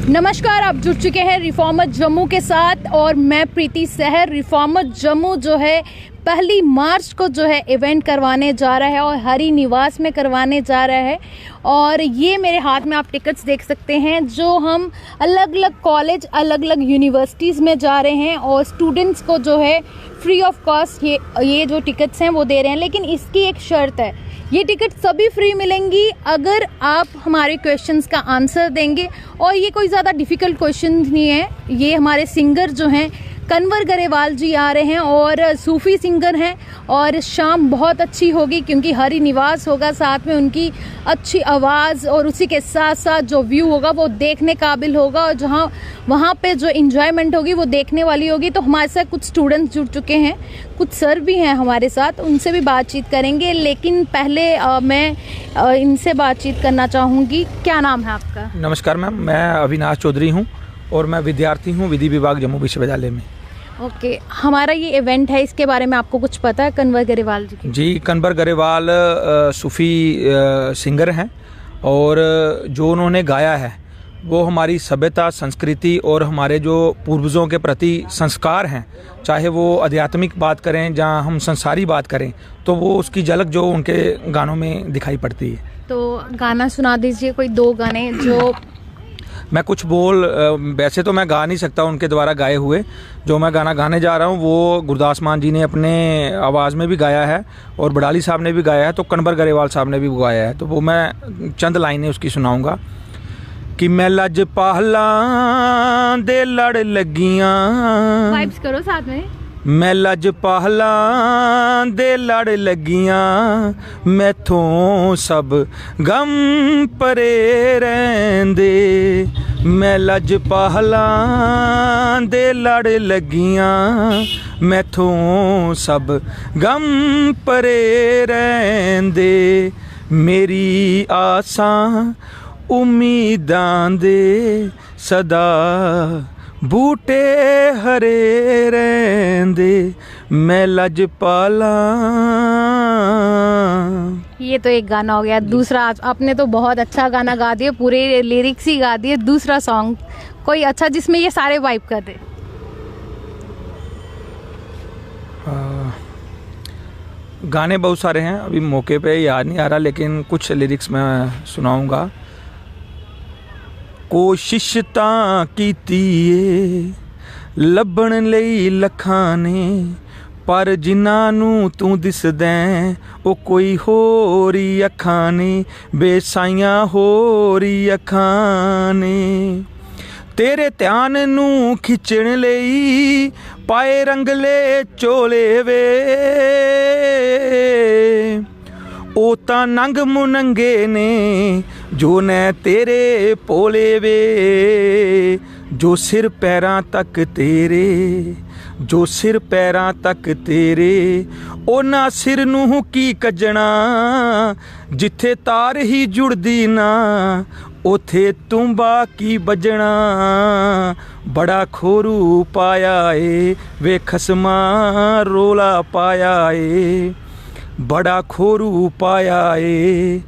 नमस्कार, आप जुड़ चुके हैं रिफॉर्मर जम्मू के साथ और मैं प्रीति सहर। रिफॉर्मर जम्मू जो है 1 मार्च को जो है इवेंट करवाने जा रहा है और हरी निवास में करवाने जा रहा है। और ये मेरे हाथ में आप टिकट्स देख सकते हैं जो हम अलग अलग कॉलेज, अलग अलग यूनिवर्सिटीज़ में जा रहे हैं और स्टूडेंट्स को जो है फ्री ऑफ कॉस्ट ये जो टिकट्स हैं वो दे रहे हैं। लेकिन इसकी एक शर्त है, ये टिकट सभी फ्री मिलेंगी अगर आप हमारे क्वेश्चंस का आंसर देंगे। और ये कोई ज़्यादा डिफ़िकल्ट क्वेश्चन नहीं है। ये हमारे सिंगर जो हैं कन्वर गरेवाल जी आ रहे हैं और सूफ़ी सिंगर हैं और शाम बहुत अच्छी होगी क्योंकि हरी निवास होगा, साथ में उनकी अच्छी आवाज़ और उसी के साथ साथ जो व्यू होगा वो देखने काबिल होगा और जहाँ वहाँ पे जो इन्जॉयमेंट होगी वो देखने वाली होगी। तो हमारे साथ कुछ स्टूडेंट्स जुड़ चुके हैं, कुछ सर भी हैं हमारे साथ, उनसे भी बातचीत करेंगे। लेकिन पहले मैं इनसे बातचीत करना चाहूँगी। क्या नाम है आपका? नमस्कार मैम, मैं अविनाश चौधरी हूँ और मैं विद्यार्थी हूँ विधि विभाग जम्मू विश्वविद्यालय में। ओके, हमारा ये इवेंट है, इसके बारे में आपको कुछ पता है कन्वर गरेवाल जी की? जी, कन्वर गरेवाल सूफ़ी सिंगर हैं और जो उन्होंने गाया है वो हमारी सभ्यता, संस्कृति और हमारे जो पूर्वजों के प्रति संस्कार हैं, चाहे वो आध्यात्मिक बात करें जहाँ हम संसारी बात करें, तो वो उसकी झलक जो उनके गानों में दिखाई पड़ती है। तो गाना सुना दीजिए, कोई 2 गाने जो मैं कुछ वैसे तो मैं गा नहीं सकता उनके द्वारा गाए हुए। जो मैं गाना गाने जा रहा हूँ वो गुरदास मान जी ने अपने आवाज़ में भी गाया है और बड़ाली साहब ने भी गाया है, तो कन्वर गरेवाल साहब ने भी गाया है। तो वो मैं चंद लाइनें उसकी सुनाऊंगा कि मैं लज पाहला दे लड़ लगियां, वाइब्स करो साथ में। मैं लज पाहला दे लड़ लगियां, मैथों सब गम परे रहिंदे। मैं लज पाहला दे लड़ लगियां, मैथों सब गम परे रहिंदे। मेरी आसां उम्मीदां दे सदा बूटे हरे रहंदे, मैं लज पाला। ये तो एक गाना हो गया। दूसरा, आपने तो बहुत अच्छा गाना गा दिए, पूरे लिरिक्स ही गा दिए। दूसरा सॉन्ग कोई अच्छा जिसमें ये सारे वाइब कर दे। गाने बहुत सारे हैं, अभी मौके पे याद नहीं आ रहा, लेकिन कुछ लिरिक्स मैं सुनाऊंगा। कोशिश तां कीती ਏ ਲੱਭਣ ਲਈ ਲੱਖਾਂ ਨੇ, ਪਰ ਜਿਨ੍ਹਾਂ ਨੂੰ ਤੂੰ ਦਿਸਦੈਂ ਉਹ ਕੋਈ ਹੋਰ ਹੀ ਅੱਖਾਂ ਨੇ, ਬੇਸਾਈਆਂ ਹੋਰ ਹੀ ਅੱਖਾਂ ਨੇ। ਤੇਰੇ ਧਿਆਨ ਨੂੰ ਖਿੱਚਣ ਲਈ ਪਾਏ ਰੰਗਲੇ ਚੋਲੇ ਵੇ, ਉਹ ਤਾਂ ਨੰਗ ਮੁਨੰਗੇ ਨੇ ਜੋ ਨੇ ਤੇਰੇ ਭੋਲੇ ਵੇ। ਜੋ ਸਿਰ ਪੈਰਾਂ ਤੱਕ ਤੇਰੇ, ਜੋ ਸਿਰ ਪੈਰਾਂ ਤੱਕ ਤੇਰੇ, ਉਹਨਾਂ ਸਿਰ ਨੂੰ ਕੀ ਕੱਜਣਾ, ਜਿੱਥੇ ਤਾਰ ਹੀ ਜੁੜਦੀ ਨਾ ਉਥੇ ਤੁੰਬਾ ਕੀ ਵੱਜਣਾ। ਬੜਾ ਖੋਰੂ ਪਾਇਆ ਏ ਵੇ ਖਸਮਾ ਰੋਲਾ ਪਾਇਆ ਏ, ਬੜਾ ਖੋਰੂ ਪਾਇਆ ਏ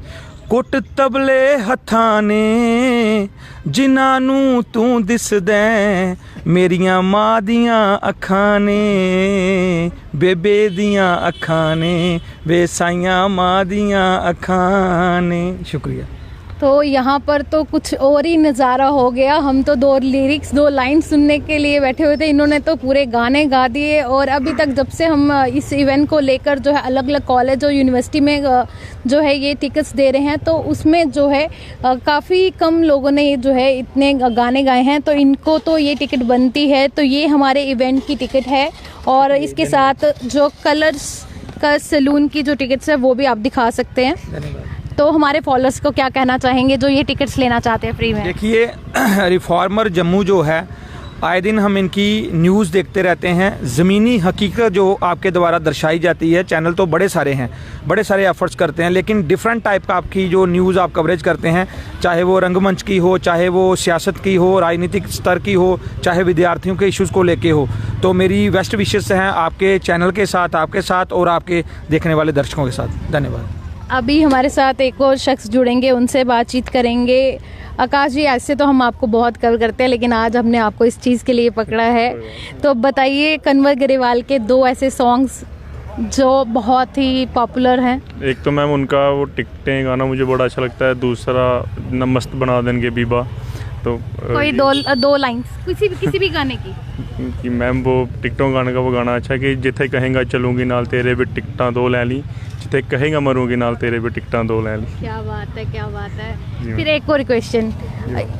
ਕੁੱਟ ਤਬਲੇ ਹੱਥਾਂ ਨੇ, ਜਿਨ੍ਹਾਂ ਨੂੰ ਤੂੰ ਦਿਸਦੈਂ ਮੇਰੀਆਂ ਮਾਂ ਦੀਆਂ ਅੱਖਾਂ ਨੇ, ਬੇਬੇ ਦੀਆਂ ਅੱਖਾਂ ਨੇ, ਵੇ ਸਾਈਆਂ ਮਾਂ ਦੀਆਂ ਅੱਖਾਂ ਨੇ। शुक्रिया। तो यहाँ पर तो कुछ और ही नज़ारा हो गया। हम तो 2 लिरिक्स 2 लाइन सुनने के लिए बैठे हुए थे, इन्होंने तो पूरे गाने गा दिए। और अभी तक जब से हम इस इवेंट को लेकर जो है अलग अलग कॉलेज और यूनिवर्सिटी में जो है ये टिकट्स दे रहे हैं, तो उसमें जो है काफ़ी कम लोगों ने जो है इतने गाने गाए हैं, तो इनको तो ये टिकट बनती है। तो ये हमारे इवेंट की टिकट है और इसके साथ जो कलर्स का सैलून की जो टिकट्स है वो भी आप दिखा सकते हैं। धन्यवाद। तो हमारे फॉलोअर्स को क्या कहना चाहेंगे जो ये टिकट्स लेना चाहते हैं फ्री में? देखिए, रिफॉर्मर जम्मू जो है, आए दिन हम इनकी न्यूज़ देखते रहते हैं। ज़मीनी हकीकत जो आपके द्वारा दर्शाई जाती है, चैनल तो बड़े सारे हैं, बड़े सारे एफर्ट्स करते हैं, लेकिन डिफरेंट टाइप का आपकी जो न्यूज़ आप कवरेज करते हैं, चाहे वो रंगमंच की हो, चाहे वो सियासत की हो, राजनीतिक स्तर की हो, चाहे विद्यार्थियों के इश्यूज़ को लेके हो, तो मेरी बेस्ट विशेस हैं आपके चैनल के साथ, आपके साथ और आपके देखने वाले दर्शकों के साथ। धन्यवाद। अभी हमारे साथ एक और शख्स जुड़ेंगे, उनसे बातचीत करेंगे। आकाश जी, ऐसे तो हम आपको बहुत कवर करते हैं, लेकिन आज हमने आपको इस चीज़ के लिए पकड़ा है। तो अब बताइए, कन्वर ग्रेवाल के 2 ऐसे सॉन्ग्स जो बहुत ही पॉपुलर हैं। एक तो मैम उनका वो टिकटें गाना मुझे बड़ा अच्छा लगता है, दूसरा न मस्त बना देंगे बीबा। तो कोई दो लाइंस किसी भी गाने की कि मैम वो टिकटों गाने का वो गाना अच्छा है कि जिथे कहेंगा चलूंगी नाल तेरे भी टिकटां 2 ले ली, जिथे कहेंगा मरूंगी नाल तेरे भी टिकटां 2 ले ली। क्या बात है, क्या बात है। जी। फिर एक और क्वेश्चन,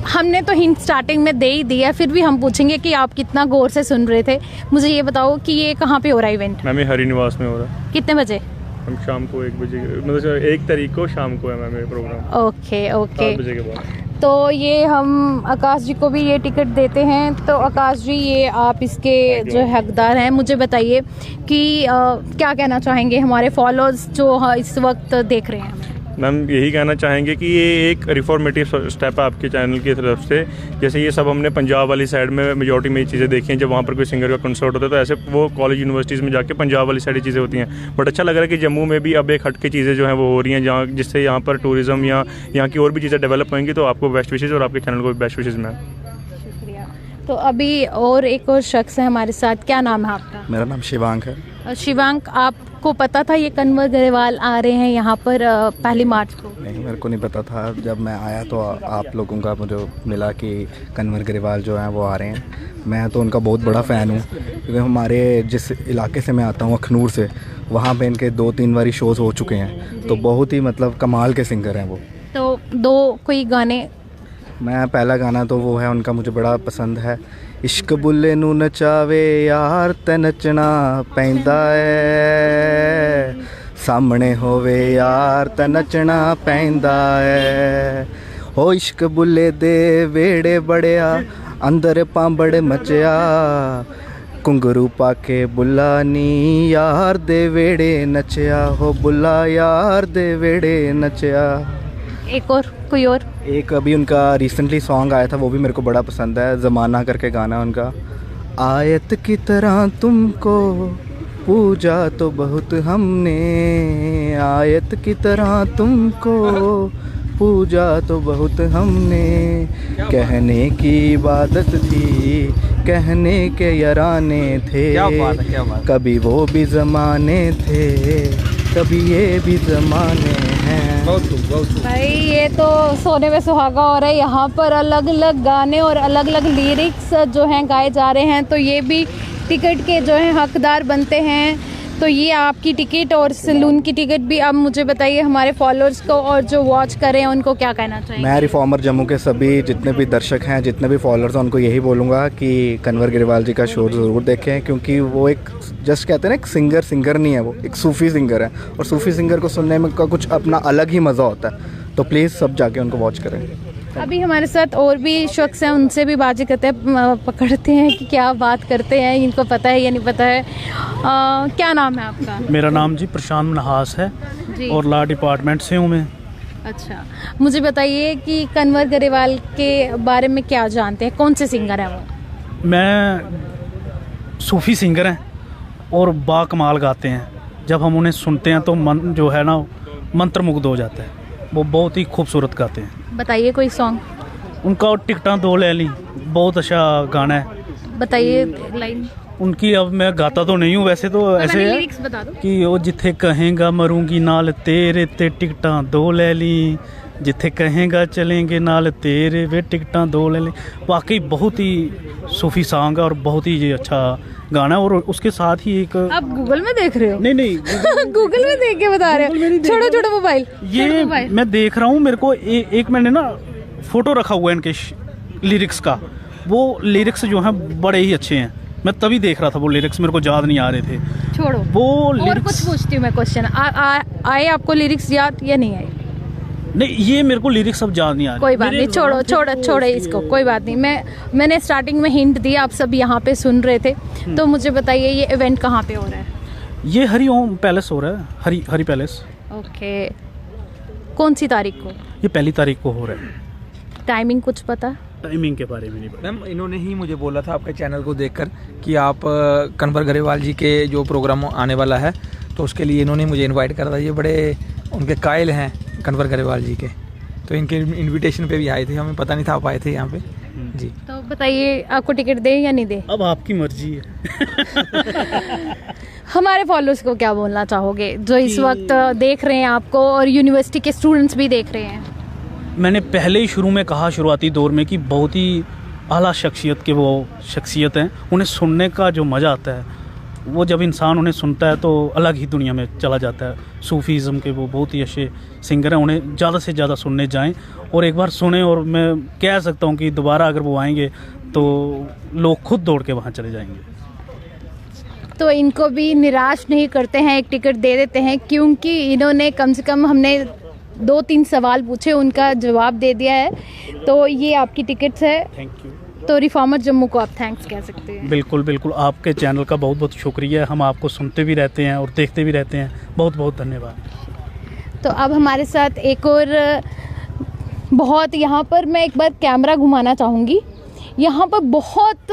हमने तो हिंट स्टार्टिंग में दे ही दिया, फिर भी हम पूछेंगे कि आप कितना गौर से सुन रहे थे। मुझे ये बताओ कि ये कहाँ पे हो रहा है इवेंट? मैम ये हरी निवास में हो रहा है। कितने बजे? हम शाम को 1 बजे, मतलब 1 तारीख को शाम को है मैम ये प्रोग्राम, ओके ओके। 7 बजे के बाद। तो ये हम आकाश जी को भी ये टिकट देते हैं। तो आकाश जी, ये आप इसके जो हकदार हैं, मुझे बताइए कि क्या कहना चाहेंगे हमारे फॉलोअर्स जो इस वक्त देख रहे हैं हमें? मैम यही कहना चाहेंगे कि ये एक रिफॉर्मेटिव स्टेप है आपके चैनल की तरफ से। जैसे ये सब हमने पंजाब वाली साइड में मेजॉरिटी में ये चीज़ें देखी हैं, जब वहाँ पर कोई सिंगर का कंसर्ट होता है तो ऐसे वो कॉलेज यूनिवर्सिटीज़ में जाके पंजाब वाली साइड चीज़ें होती हैं। बट अच्छा लग रहा है कि जम्मू में भी अब एक हट के चीज़ें जो हैं वो हो रही हैं, जहाँ जिससे यहाँ पर टूरिज़्म या यहाँ की और भी चीज़ें डेवलप होंगी। तो आपको बेस्ट विशेज़ और आपके चैनल को बेस्ट विशेज़ मैम। शुक्रिया। तो अभी और एक और शख्स है हमारे साथ, क्या नाम है आपका? मेरा नाम शिवांक है। शिवांक, आपको पता था ये कन्वर ग्रेवाल आ रहे हैं यहाँ पर 1 मार्च को? नहीं, मेरे को नहीं पता था। जब मैं आया तो आप लोगों का मुझे मिला कि कन्वर ग्रेवाल जो हैं वो आ रहे हैं। मैं तो उनका बहुत बड़ा फ़ैन हूँ, क्योंकि हमारे जिस इलाके से मैं आता हूँ अखनूर से, वहाँ पे इनके 2-3 बारी शोज़ हो चुके हैं। तो बहुत ही मतलब कमाल के सिंगर हैं वो। तो 2 कोई गाने? मैं पहला गाना तो वो है उनका, मुझे बड़ा पसंद है, इश्क बुल्ले नू नचावे यार ते नचना पैंदा है, सामने होवे यार ते नचना पैंदा है, हो इश्क बुल्ले दे वेड़े बड़िया अंदर पांबड़ मचिया, घुंगरू पाके बुल्ला नी यार दे वेड़े नचिया, हो बुल्ला यार दे वेड़े नचिया। एक और कोई और? एक अभी उनका रिसेंटली सॉन्ग आया था, वो भी मेरे को बड़ा पसंद है, ज़माना करके गाना उनका। आयत की तरह तुमको पूजा तो बहुत हमने, आयत की तरह तुमको पूजा तो बहुत हमने, कहने की इबादत थी कहने के यराने थे, क्या बात है, क्या बात। कभी वो भी ज़माने थे कभी ये भी ज़माने हैं। बहुत भाई ये तो सोने में सुहागा हो रहा है। यहाँ पर अलग अलग गाने और अलग अलग लिरिक्स जो हैं गाए जा रहे हैं, तो ये भी टिकट के जो हैं हकदार बनते हैं। तो ये आपकी टिकट और सैलून की टिकट भी। अब मुझे बताइए हमारे फॉलोअर्स को और जो वॉच कर रहे हैं उनको क्या कहना चाहिए? मैं रिफॉर्मर जम्मू के सभी जितने भी दर्शक हैं, जितने भी फॉलोअर्स हैं, उनको यही बोलूँगा कि कन्वर ग्रेवाल जी का शो ज़रूर देखें, क्योंकि वो एक जस्ट कहते हैं ना, एक सिंगर नहीं है, वो एक सूफ़ी सिंगर है, और सूफ़ी सिंगर को सुनने में का कुछ अपना अलग ही मज़ा होता है। तो प्लीज़ सब जाके उनको वॉच करें। अभी हमारे साथ और भी शख्स हैं, उनसे भी बातचीत करते हैं, पकड़ते हैं कि क्या बात करते हैं, इनको पता है या नहीं पता है। क्या नाम है आपका? मेरा नाम जी प्रशांत मनहास है जी। और लॉ डिपार्टमेंट से हूँ मैं। अच्छा, मुझे बताइए कि कन्वर ग्रेवाल के बारे में क्या जानते हैं, कौन से सिंगर हैं वो? मैं सूफ़ी सिंगर हैं और बाकमाल गाते हैं। जब हम उन्हें सुनते हैं तो मन जो है ना मंत्रमुग्ध हो जाता है। वो बहुत ही खूबसूरत गाते हैं। बताइए कोई सॉन्ग। उनका टिकटां 2 ले ली बहुत अच्छा गाना है। बताइए लाइन उनकी। अब मैं गाता तो नहीं हूँ वैसे, तो ऐसे है लिरिक्स बता दो। कि वो जिथे कहेंगा मरूंगी नाल तेरे ते टिकटां 2 ले ली, जिथे कहेंगा चलेंगे नाल तेरे वे टिकटां 2 ले ली। वाकई बहुत ही सूफी सॉन्ग है और बहुत ही अच्छा गाना है। और उसके साथ ही एक, आप गूगल में देख रहे हो? नहीं गूगल में देख के बता रहे हो? छोड़ो छोड़ो मोबाइल, ये मैं देख रहा हूँ। मेरे को एक मैंने ना फोटो रखा हुआ है इनके लिरिक्स का। वो लिरिक्स जो हैं बड़े ही अच्छे हैं। मैं तभी देख रहा था वो लिरिक्स, मेरे को याद नहीं आ रहे थे। छोड़ो वो और लिरिक्स। कुछ पूछती हूँ मैं क्वेश्चन। आए आपको लिरिक्स याद या नहीं आए? नहीं, ये मेरे को लिरिक्स अब याद नहीं आ रहे। कोई बात नहीं, छोड़ो इसको, कोई बात नहीं। मैंने स्टार्टिंग में हिंट दिया, आप सब यहाँ पे सुन रहे थे। तो मुझे बताइए ये इवेंट कहाँ पे हो रहा है? ये हरि ओम पैलेस हो रहा है, हरि पैलेस। ओके, कौन सी तारीख को? ये 1 तारीख को हो रहा है। टाइमिंग कुछ पता? टाइमिंग के बारे में नहीं पता। मैम इन्होंने ही मुझे बोला था आपके चैनल को देखकर कि आप कन्वर ग्रेवाल जी के जो प्रोग्राम आने वाला है, तो उसके लिए इन्होंने मुझे इनवाइट करा था। ये बड़े उनके कायल हैं कन्वर ग्रेवाल जी के। तो इनके इनविटेशन पे भी आए थे, हमें पता नहीं था आप आए थे यहाँ पे जी। तो बताइए आपको टिकट दें या नहीं दें? अब आपकी मर्जी है। हमारे फॉलोअर्स को क्या बोलना चाहोगे जो इस वक्त देख रहे हैं आपको और यूनिवर्सिटी के स्टूडेंट्स भी देख रहे हैं? मैंने पहले ही शुरू में कहा शुरुआती दौर में कि बहुत ही आला शख्सियत के वो शख्सियत हैं, उन्हें सुनने का जो मज़ा आता है वो जब इंसान उन्हें सुनता है तो अलग ही दुनिया में चला जाता है। सूफीज़म के वो बहुत ही अच्छे सिंगर हैं, उन्हें ज़्यादा से ज़्यादा सुनने जाएं और एक बार सुने। और मैं कह सकता हूँ कि दोबारा अगर वो आएंगे तो लोग खुद दौड़ के वहाँ चले जाएंगे। तो इनको भी निराश नहीं करते हैं, एक टिकट दे देते हैं, क्योंकि इन्होंने कम से कम हमने 2-3 सवाल पूछे, उनका जवाब दे दिया है। तो ये आपकी टिकट्स है। Thank you. तो रिफॉर्मर जम्मू को आप थैंक्स कह सकते हैं। बिल्कुल बिल्कुल, आपके चैनल का बहुत बहुत शुक्रिया। हम आपको सुनते भी रहते हैं और देखते भी रहते हैं। बहुत बहुत धन्यवाद। तो अब हमारे साथ एक और बहुत, यहाँ पर मैं एक बार कैमरा घुमाना चाहूँगी। यहाँ पर बहुत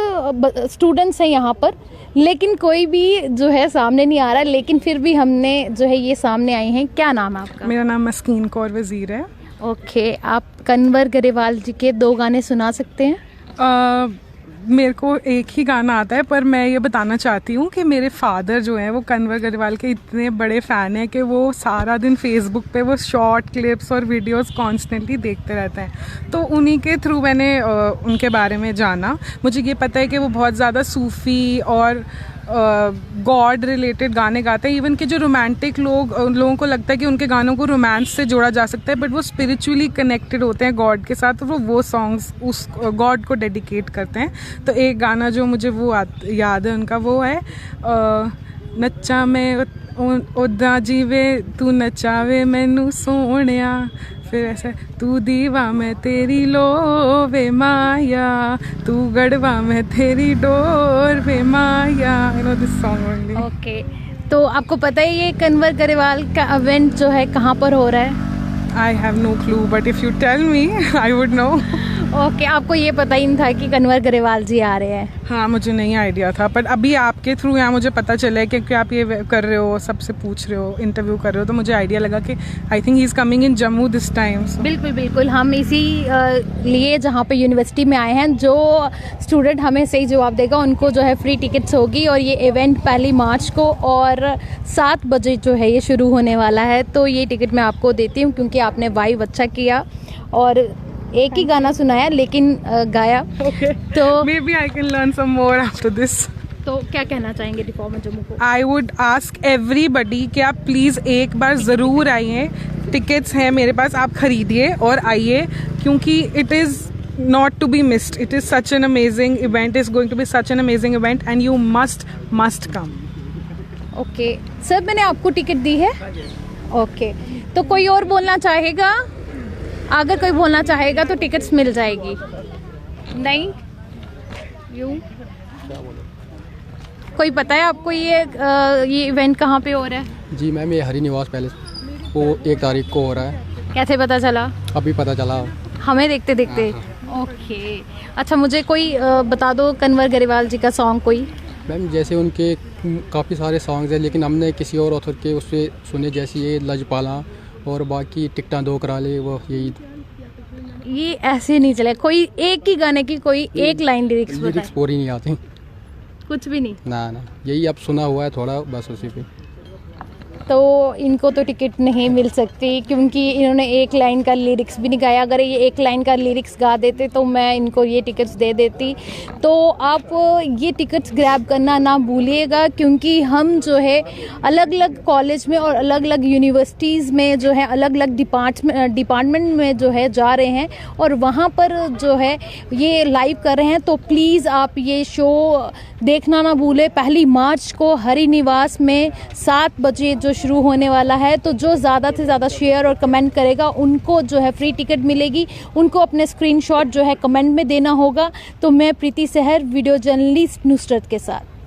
स्टूडेंट्स हैं यहाँ पर, लेकिन कोई भी जो है सामने नहीं आ रहा, लेकिन फिर भी हमने जो है ये सामने आए हैं। क्या नाम है आपका? मेरा नाम मस्कीन कौर वज़ीर है। ओके, आप कन्वर गरेवाल जी के 2 गाने सुना सकते हैं? मेरे को एक ही गाना आता है, पर मैं ये बताना चाहती हूँ कि मेरे फादर जो हैं वो कन्वर गरेवाल के इतने बड़े फ़ैन हैं कि वो सारा दिन फेसबुक पे वो शॉर्ट क्लिप्स और वीडियोस कॉन्स्टेंटली देखते रहते हैं। तो उन्हीं के थ्रू मैंने उनके बारे में जाना। मुझे ये पता है कि वो बहुत ज़्यादा सूफ़ी और गॉड रिलेटेड गाने गाते हैं। इवन कि जो रोमांटिक लोगों को लगता है कि उनके गानों को रोमांस से जोड़ा जा सकता है, बट वो स्पिरिचुअली कनेक्टेड होते हैं गॉड के साथ, और वो सॉन्ग्स उस गॉड को डेडिकेट करते हैं। तो एक गाना जो मुझे वो याद है उनका, वो है नच्चा मैं उदा जीवे तू नचावे मैनू सोहणिया, फिर ऐसे तू दीवा मैं तेरी लोवे माया, तू गढ़वा मैं तेरी door way Maya. I know this song only. Okay, तो आपको पता है ये कन्वर गरेवाल का इवेंट जो है कहाँ पर हो रहा है? I have no clue, but if you tell me I would know. Okay, आपको ये पता ही नहीं था कि कन्वर गरेवाल जी आ रहे हैं? हाँ, मुझे नहीं आइडिया था, पर अभी आपके थ्रू यहाँ मुझे पता चला है कि आप ये कर रहे हो, सबसे पूछ रहे हो, इंटरव्यू कर रहे हो, तो मुझे आइडिया लगा कि I think he is coming in Jammu this time. बिल्कुल बिल्कुल, हम इसी लिए जहाँ पे यूनिवर्सिटी में आए हैं, जो स्टूडेंट हमें सही जवाब देगा उनको जो है फ्री टिकट्स होगी। और ये इवेंट 1 मार्च को और 7 बजे जो है ये शुरू होने वाला है। तो ये टिकट मैं आपको देती हूँ क्योंकि आपने वाइब अच्छा किया और एक ही गाना सुनाया लेकिन गाया। Okay. तो maybe I can learn some more after this. तो क्या कहना चाहेंगे रिफॉर्मर जम्मू को? आई वुड आस्क एवरीबडी कि आप प्लीज़ एक बार ज़रूर आइए। टिकट्स हैं मेरे पास, आप खरीदिए और आइए, क्योंकि it is not to be missed. It is such an amazing event. It's going to be such an amazing event and you must come. Okay sir, मैंने आपको टिकट दी है। ओके, तो कोई और बोलना चाहेगा? अगर कोई बोलना चाहेगा तो टिकट्स मिल जाएगी। नहीं यूँ कोई पता है आपको ये इवेंट कहाँ पे हो रहा है? जी मैम, ये हरी निवास पैलेस वो 1 तारीख को हो रहा है। कैसे पता चला? अभी पता चला हमें देखते देखते। ओके, अच्छा मुझे कोई बता दो कन्वर गरेवाल जी का सॉन्ग कोई। मैम, जैसे उनके काफ़ी सारे सॉन्ग्स हैं, लेकिन हमने किसी और ऑथर के उससे सुने, जैसे ये लजपाला और बाकी टिकटां 2 करा ले, वो यही। ये ऐसे नहीं चले, कोई एक ही गाने की कोई एक लाइन लिरिक्स बताएं। पूरी नहीं आती, कुछ भी नहीं? ना, यही अब सुना हुआ है थोड़ा, बस उसी पे। तो इनको तो टिकट नहीं मिल सकती क्योंकि इन्होंने एक लाइन का लिरिक्स भी नहीं गाया। अगर ये एक लाइन का लिरिक्स गा देते तो मैं इनको ये टिकट्स दे देती। तो आप ये टिकट्स ग्रैब करना ना भूलिएगा, क्योंकि हम जो है अलग अलग कॉलेज में और अलग अलग यूनिवर्सिटीज़ में जो है अलग अलग डिपार्टमेंट में जो है जा रहे हैं और वहाँ पर जो है ये लाइव कर रहे हैं। तो प्लीज़ आप ये शो देखना ना भूलें। 1 मार्च को हरी निवास में 7 बजे जो शुरू होने वाला है। तो जो ज़्यादा से ज़्यादा शेयर और कमेंट करेगा उनको जो है फ्री टिकट मिलेगी। उनको अपने स्क्रीनशॉट जो है कमेंट में देना होगा। तो मैं प्रीति सहर, वीडियो जर्नलिस्ट नुसरत के साथ।